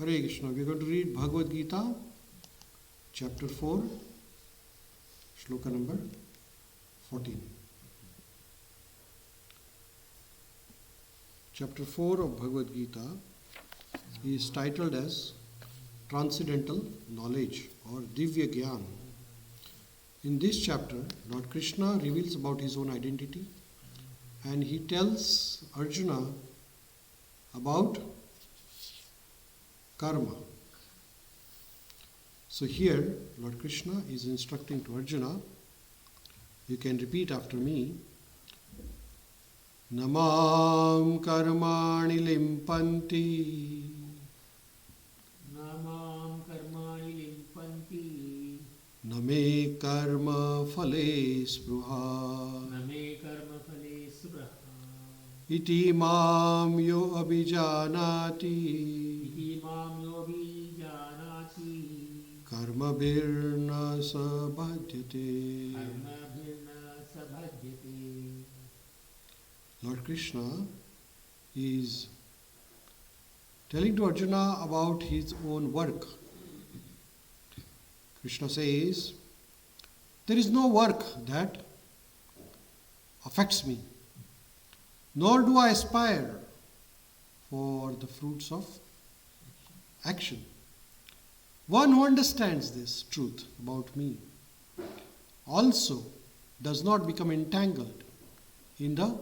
Hare Krishna. We are going to read Bhagavad Gita, chapter 4, shloka number 14. Chapter 4 of Bhagavad Gita is titled as Transcendental Knowledge or Divya Gyan. In this chapter, Lord Krishna reveals about his own identity and he tells Arjuna about karma. So here, Lord Krishna is instructing to Arjuna. You can repeat after me. Namam karmāṇi limpanti. Namam karmāṇi limpanti. Name karma-phale spṛhā. Name karma-phale smṛhā. Iti mam yo abhijānāti. Iti mam yo bhijānāti. Karmabhir na badhyate. Karmabhir badhyate. Lord Krishna is telling to Arjuna about his own work. Krishna says, there is no work that affects me, nor do I aspire for the fruits of action. One who understands this truth about me also does not become entangled in the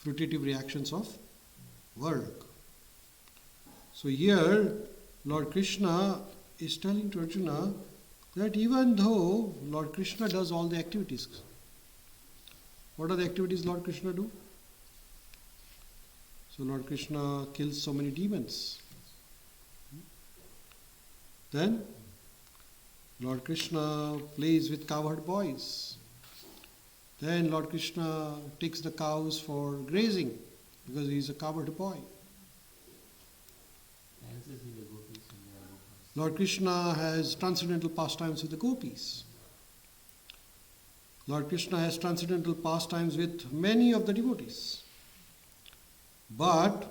fruitive reactions of work. So here, Lord Krishna is telling to Arjuna that even though Lord Krishna does all the activities, what are the activities Lord Krishna do? So Lord Krishna kills so many demons. Then Lord Krishna plays with cowherd boys. Then Lord Krishna takes the cows for grazing because he is a cowherd boy. Lord Krishna has transcendental pastimes with the gopis. Lord Krishna has transcendental pastimes with many of the devotees. But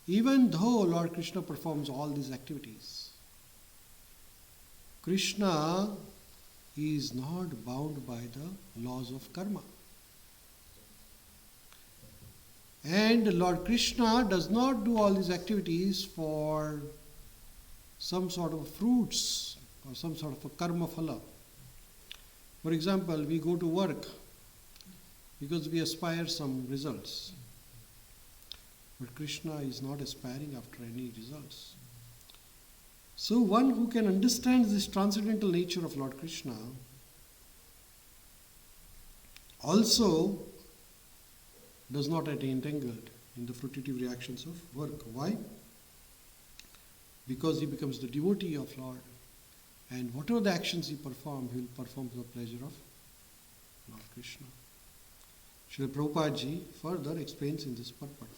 even though Lord Krishna performs all these activities, Krishna is not bound by the laws of karma. And Lord Krishna does not do all these activities for some sort of fruits or some sort of a karma-phale. For example, we go to work because we aspire some results. But Krishna is not aspiring after any results. So one who can understand this transcendental nature of Lord Krishna also does not get entangled in the fruitive reactions of work. Why? Because he becomes the devotee of Lord, and whatever the actions he performs, he will perform to the pleasure of Lord Krishna. Srila Prabhupada ji further explains in this purport.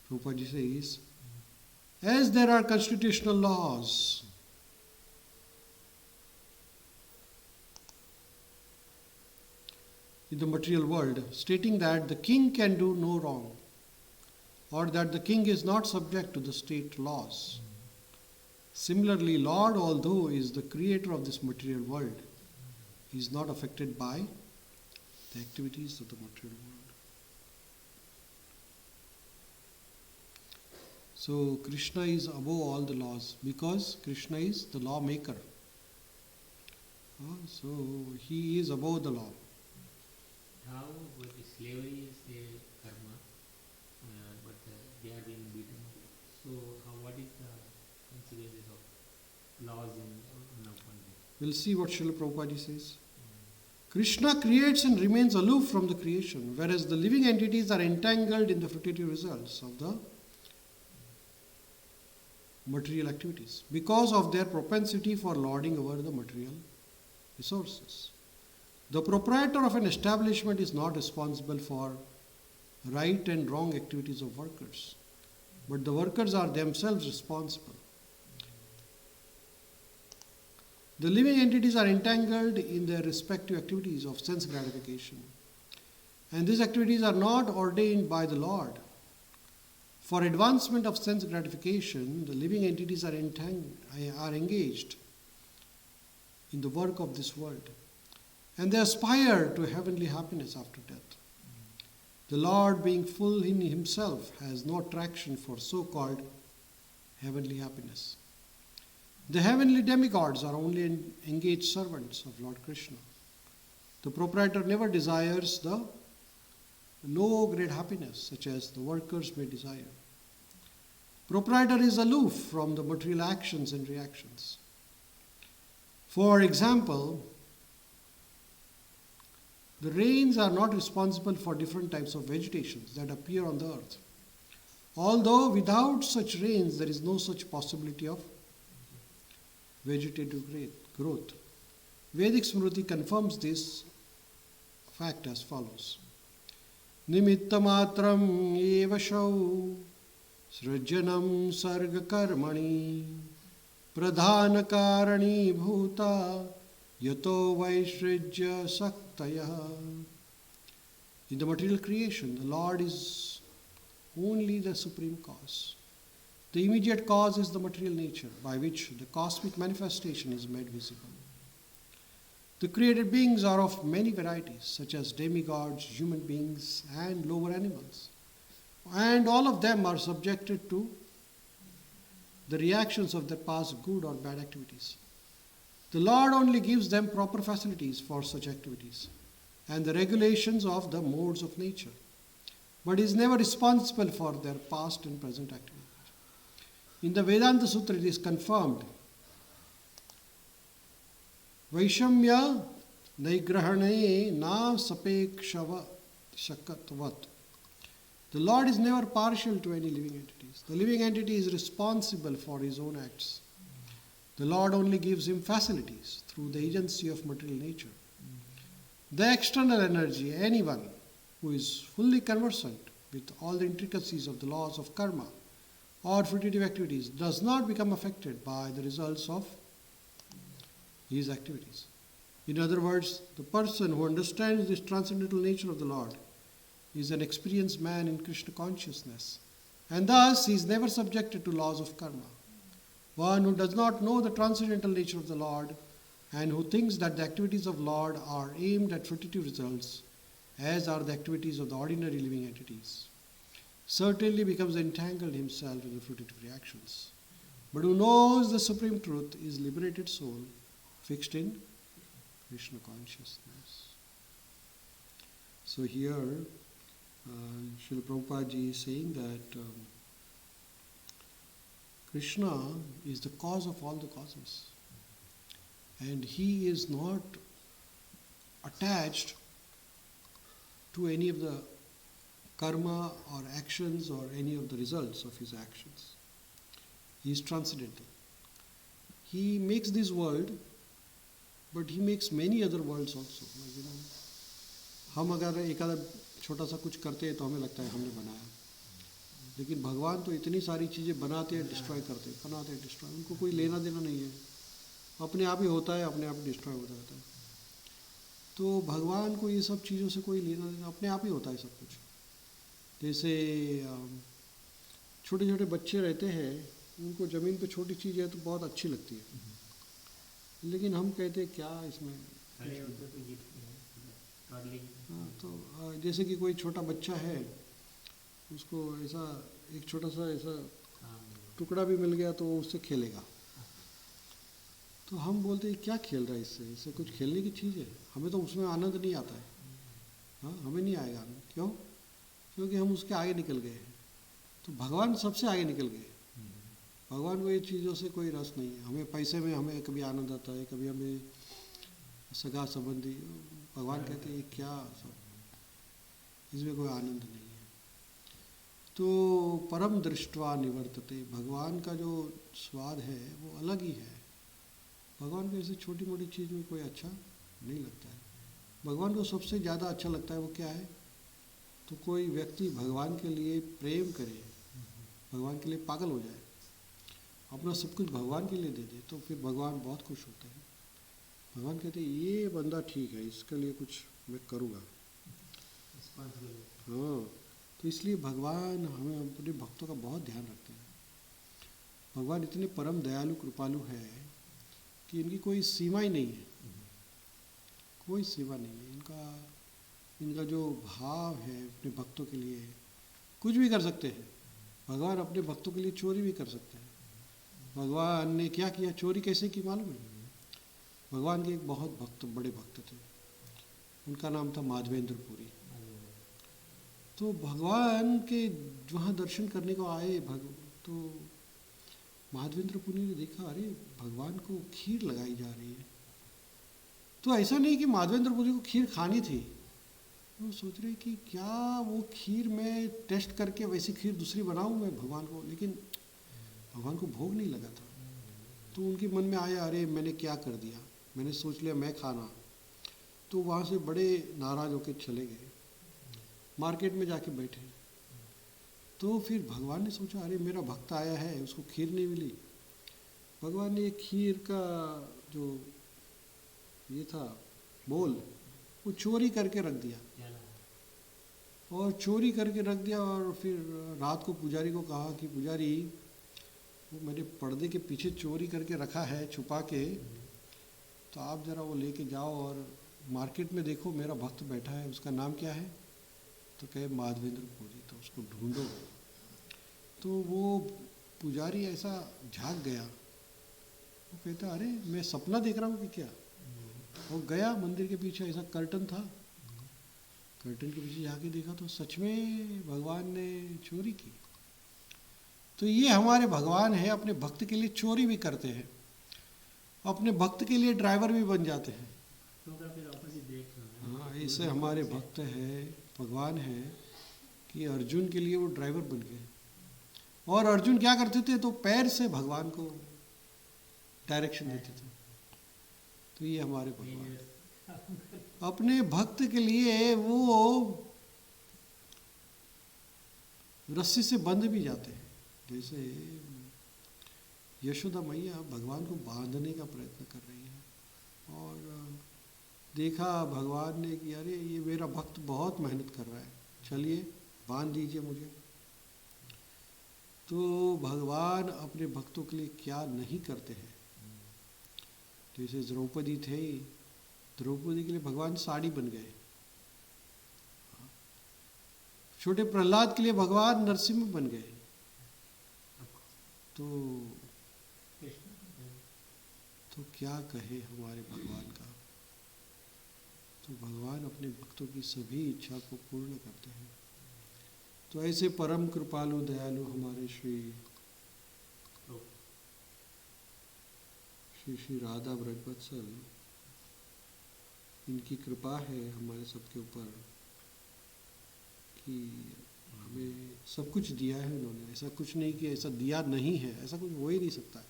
Prabhupada ji says, as there are constitutional laws in the material world stating that the king can do no wrong, or that the king is not subject to the state laws. Similarly, Lord, although is the creator of this material world, is not affected by the activities of the material world. So Krishna is above all the laws because Krishna is the lawmaker. So he is above the law. How with slavery is the karma, but they are being beaten. So what is the consequences of laws in Limpanti? We'll see what Srila Prabhupada says. Krishna creates and remains aloof from the creation, whereas the living entities are entangled in the fruitive results of the material activities because of their propensity for lording over the material resources. The proprietor of an establishment is not responsible for right and wrong activities of workers, but the workers are themselves responsible. The living entities are entangled in their respective activities of sense gratification. And these activities are not ordained by the Lord. For advancement of sense gratification, the living entities are engaged in the work of this world. And they aspire to heavenly happiness after death. The Lord, being full in himself, has no attraction for so-called heavenly happiness. The heavenly demigods are only engaged servants of Lord Krishna. The proprietor never desires the low-grade happiness, such as the workers may desire. Proprietor is aloof from the material actions and reactions. For example, the rains are not responsible for different types of vegetations that appear on the earth. Although without such rains, there is no such possibility of vegetative growth. Vedic smṛti confirms this fact as follows. Nimittamatram evashau srajyanam sarga karmani pradhana karani bhuta yato vaishrijya saktaya. In the material creation, the Lord is only the supreme cause. The immediate cause is the material nature by which the cosmic manifestation is made visible. The created beings are of many varieties, such as demigods, human beings, and lower animals. And all of them are subjected to the reactions of their past good or bad activities. The Lord only gives them proper facilities for such activities and the regulations of the modes of nature, but is never responsible for their past and present activities. In the Vedanta Sutra, it is confirmed Vaishamya naigrahane na sapekshava shakatvat. The Lord is never partial to any living entities. The living entity is responsible for his own acts. The Lord only gives him facilities through the agency of material nature. The external energy, anyone who is fully conversant with all the intricacies of the laws of karma or fruitive activities, does not become affected by the results of his activities. In other words, the person who understands this transcendental nature of the Lord is an experienced man in Krishna consciousness, and thus he is never subjected to laws of karma. One who does not know the transcendental nature of the Lord and who thinks that the activities of Lord are aimed at fruitive results, as are the activities of the ordinary living entities, certainly becomes entangled himself in the fruitive reactions. But who knows the supreme truth is liberated soul fixed in Krishna consciousness. So here, Srila Prabhupada ji is saying that Krishna is the cause of all the causes, and he is not attached to any of the karma or actions or any of the results of his actions. He is transcendental. He makes this world, but he makes many other worlds also. Like, हम अगर एक आधा छोटा सा कुछ करते हैं तो हमें लगता है हमने बनाया, लेकिन भगवान तो इतनी सारी चीज़ें बनाते हैं, डिस्ट्रॉय करते हैं, बनाते हैं, डिस्ट्रॉय, उनको कोई लेना देना नहीं है, अपने आप ही होता है, अपने आप डिस्ट्रॉय होता रहता है. तो भगवान को ये सब चीज़ों से कोई लेना देना, अपने आप ही होता है सब कुछ. जैसे छोटे छोटे बच्चे रहते हैं, उनको ज़मीन पे छोटी चीज़ है तो बहुत अच्छी लगती है, लेकिन हम कहते हैं क्या इसमें. हाँ, तो जैसे कि कोई छोटा बच्चा है, उसको ऐसा एक छोटा सा ऐसा टुकड़ा भी मिल गया तो वो उससे खेलेगा, तो हम बोलते हैं क्या खेल रहा है इससे, इससे कुछ खेलने की चीज़ है, हमें तो उसमें आनंद नहीं आता है. हाँ, हमें नहीं आएगा आनंद. क्यों? क्योंकि हम उसके आगे निकल गए हैं. तो भगवान सबसे आगे निकल गए. भगवान को ये चीज़ों से कोई रस नहीं है. हमें पैसे में हमें कभी आनंद आता है, कभी हमें सगा संबंधी. भगवान कहते हैं क्या सब, इसमें कोई आनंद नहीं है. तो परम दृष्ट्वा निवर्तते, भगवान का जो स्वाद है वो अलग ही है. भगवान को ऐसे छोटी मोटी चीज़ में कोई अच्छा नहीं लगता है. भगवान को सबसे ज़्यादा अच्छा लगता है वो क्या है, तो कोई व्यक्ति भगवान के लिए प्रेम करे, भगवान के लिए पागल हो जाए, अपना सब कुछ भगवान के लिए दे दे, तो फिर भगवान बहुत खुश होते हैं. भगवान कहते हैं ये बंदा ठीक है, इसके लिए कुछ मैं करूँगा. responsibility. हाँ, तो इसलिए भगवान हमें अपने भक्तों का बहुत ध्यान रखते हैं। भगवान इतने परम दयालु कृपालु है कि इनकी कोई सीमा ही नहीं है, कोई सीमा नहीं है। इनका जो भाव है अपने भक्तों के लिए, कुछ भी कर सकते हैं। भगवान अपने भक्तों के लिए चोरी भी कर सकते हैं। भगवान ने क्या किया, चोरी कैसे की मालूम है? भगवान के एक बहुत बड़े भक्त थे, उनका नाम था माधवेंद्र पुरी। तो भगवान के वहाँ दर्शन करने को आए तो माधवेंद्र पुरी ने देखा, अरे भगवान को खीर लगाई जा रही है। तो ऐसा नहीं कि माधवेंद्र पुरी को खीर खानी थी, वो सोच रहे कि क्या वो खीर मैं टेस्ट करके वैसी खीर दूसरी बनाऊं मैं भगवान को, लेकिन भगवान को भोग नहीं लगा था। तो उनके मन में आया, अरे मैंने क्या कर दिया, मैंने सोच लिया मैं खाना। तो वहाँ से बड़े नाराज़ होकर चले गए, मार्केट में जाके बैठे। तो फिर भगवान ने सोचा, अरे मेरा भक्त आया है, उसको खीर नहीं मिली। भगवान ने एक खीर का जो ये था बोल, वो चोरी करके रख दिया, और चोरी करके रख दिया। और फिर रात को पुजारी को कहा कि पुजारी, वो मेरे पर्दे के पीछे चोरी करके रखा है छुपा के, तो आप ज़रा वो लेके जाओ और मार्केट में देखो मेरा भक्त बैठा है, उसका नाम क्या है? तो कहे माधवेंद्र पुरी। तो उसको ढूंढो। तो वो पुजारी ऐसा झांक गया, वो कहता, अरे मैं सपना देख रहा हूँ कि क्या? वो गया मंदिर के पीछे, ऐसा कर्टन था, कर्टन के पीछे जाके देखा तो सच में भगवान ने चोरी की। तो ये हमारे भगवान है, अपने भक्त के लिए चोरी भी करते हैं, अपने भक्त के लिए ड्राइवर भी बन जाते हैं। हाँ, ऐसे हमारे भक्त है, भगवान है कि अर्जुन के लिए वो ड्राइवर बन गए। और अर्जुन क्या करते थे, तो पैर से भगवान को डायरेक्शन देते थे। तो ये हमारे भगवान अपने भक्त के लिए वो रस्सी से बंध भी जाते हैं। जैसे यशोदा मैया भगवान को बांधने का प्रयत्न कर रही है, और देखा भगवान ने कि अरे ये मेरा भक्त बहुत मेहनत कर रहा है, चलिए बांध दीजिए मुझे। तो भगवान अपने भक्तों के लिए क्या नहीं करते हैं। जैसे द्रौपदी थे, द्रौपदी के लिए भगवान साड़ी बन गए। छोटे प्रहलाद के लिए भगवान नरसिंह बन गए। तो क्या कहे हमारे भगवान का। तो भगवान अपने भक्तों की सभी इच्छा को पूर्ण करते हैं। तो ऐसे परम कृपालु दयालु हमारे श्री राधा व्रजवत्सल, इनकी कृपा है हमारे सबके ऊपर कि हमें सब कुछ दिया है उन्होंने। ऐसा कुछ नहीं कि ऐसा दिया नहीं है, ऐसा कुछ हो ही नहीं सकता है।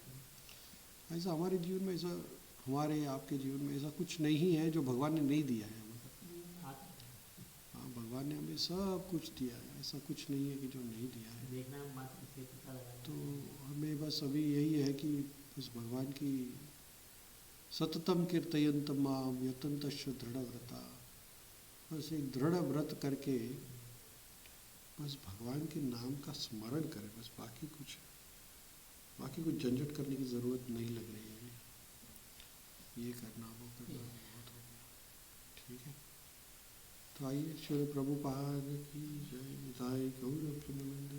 ऐसा हमारे जीवन में, ऐसा हमारे आपके जीवन में ऐसा कुछ नहीं है जो भगवान ने नहीं दिया है हमें। हाँ, भगवान ने हमें सब कुछ दिया है, ऐसा कुछ नहीं है कि जो नहीं दिया है। तो हमें बस अभी यही है कि बस भगवान की सततम कीर्तयन्त माम यतन्तश्च दृढ़व्रता, बस एक दृढ़ व्रत करके बस भगवान के नाम का स्मरण करें, बस बाकी कुछ झंझट करने की ज़रूरत नहीं लग रही है। ये करना वो करना बहुत हो गया, ठीक है। तो आइए श्री प्रभुपाद की जय, निताय गौर प्रेमानंद।